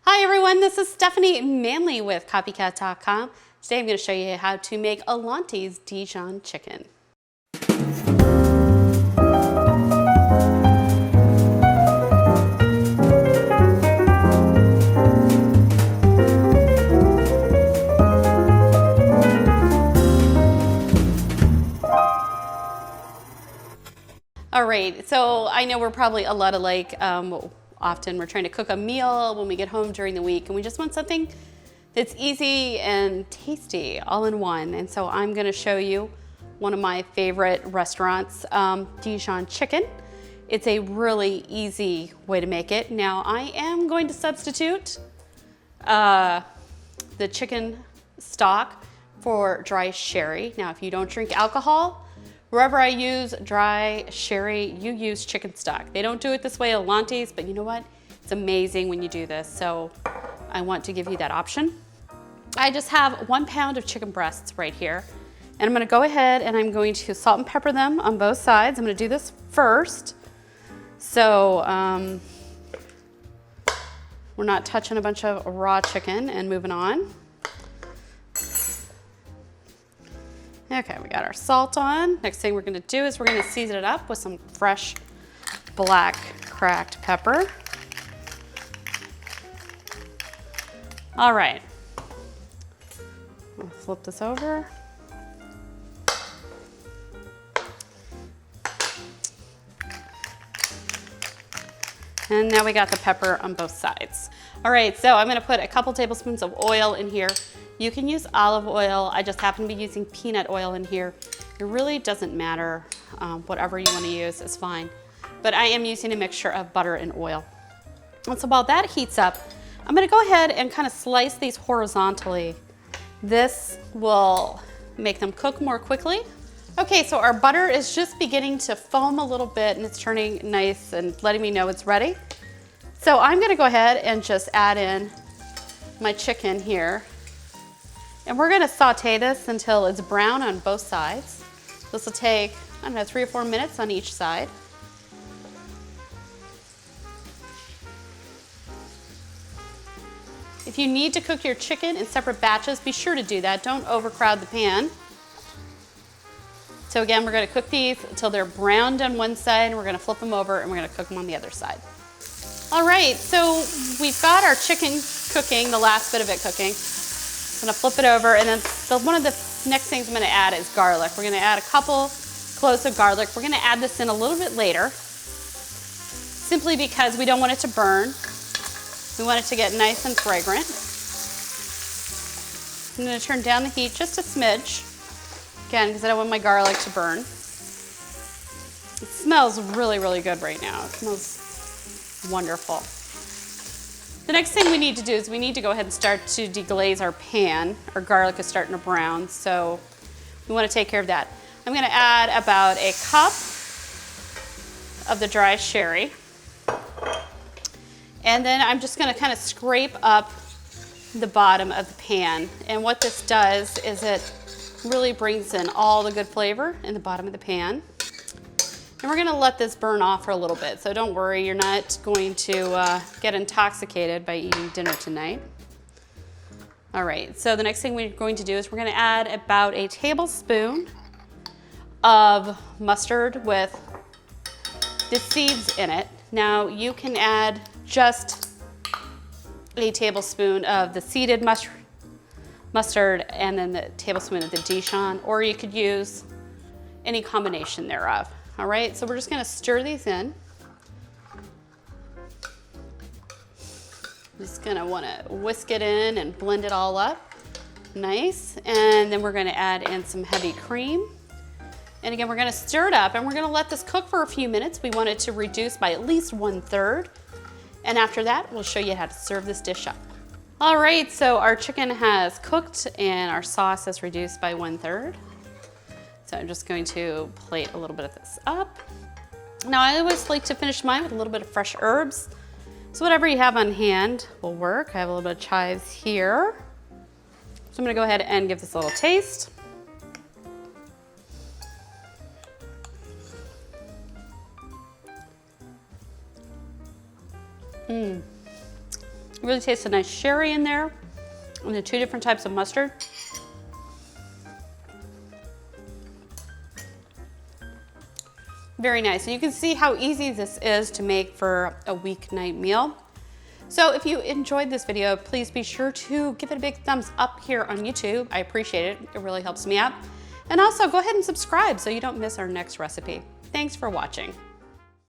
Hi everyone, this is Stephanie Manley with Copycat.com. Today I'm going to show you how to make Alante's Dijon chicken. All right, so I know we're probably a lot alike. Often we're trying to cook a meal when we get home during the week and we just want something that's easy and tasty all in one. And so I'm gonna show you one of my favorite restaurants, Dijon chicken. It's a really easy way to make it. Now I am going to substitute the chicken stock for dry sherry. Now if you don't drink alcohol, wherever I use dry sherry, you use chicken stock. They don't do it this way at Alante's, but you know what? It's amazing when you do this. So I want to give you that option. I just have 1 pound of chicken breasts right here. And I'm gonna go ahead and I'm going to salt and pepper them on both sides. I'm gonna do this first. So we're not touching a bunch of raw chicken and moving on. Okay, we got our salt on. Next thing we're gonna do is we're gonna season it up with some fresh black cracked pepper. All right, I'll flip this over. And now we got the pepper on both sides. All right, so I'm gonna put a couple tablespoons of oil in here. You can use olive oil. I just happen to be using peanut oil in here. It really doesn't matter. Whatever you wanna use is fine. But I am using a mixture of butter and oil. And so while that heats up, I'm gonna go ahead and kind of slice these horizontally. This will make them cook more quickly. Okay, so our butter is just beginning to foam a little bit and it's turning nice and letting me know it's ready. So I'm gonna go ahead and just add in my chicken here. And we're gonna saute this until it's brown on both sides. This will take, I don't know, 3 or 4 minutes on each side. If you need to cook your chicken in separate batches, be sure to do that. Don't overcrowd the pan. So again, we're gonna cook these until they're browned on one side and we're gonna flip them over and we're gonna cook them on the other side. All right, so we've got our chicken cooking, the last bit of it cooking. I'm gonna flip it over and then one of the next things I'm gonna add is garlic. We're gonna add a couple cloves of garlic. We're gonna add this in a little bit later, simply because we don't want it to burn. We want it to get nice and fragrant. I'm gonna turn down the heat just a smidge, again, because I don't want my garlic to burn. It smells really, really good right now. It smells wonderful. The next thing we need to do is we need to go ahead and start to deglaze our pan. Our garlic is starting to brown, so we want to take care of that. I'm going to add about a cup of the dry sherry. And then I'm just going to kind of scrape up the bottom of the pan. And what this does is it really brings in all the good flavor in the bottom of the pan. And we're gonna let this burn off for a little bit. So don't worry, you're not going to get intoxicated by eating dinner tonight. All right, so the next thing we're going to do is we're gonna add about a tablespoon of mustard with the seeds in it. Now you can add just a tablespoon of the seeded mustard and then the tablespoon of the Dijon, or you could use any combination thereof. All right, so we're just gonna stir these in. Just gonna wanna whisk it in and blend it all up. Nice, and then we're gonna add in some heavy cream. And again, we're gonna stir it up and we're gonna let this cook for a few minutes. We want it to reduce by at least 1/3. And after that, we'll show you how to serve this dish up. All right, so our chicken has cooked and our sauce has reduced by 1/3. So I'm just going to plate a little bit of this up. Now I always like to finish mine with a little bit of fresh herbs. So whatever you have on hand will work. I have a little bit of chives here. So I'm gonna go ahead and give this a little taste. Really tastes a nice sherry in there and the 2 different types of mustard. Very nice. And you can see how easy this is to make for a weeknight meal. So if you enjoyed this video, please be sure to give it a big thumbs up here on YouTube. I appreciate it. It really helps me out. And also go ahead and subscribe so you don't miss our next recipe. Thanks for watching.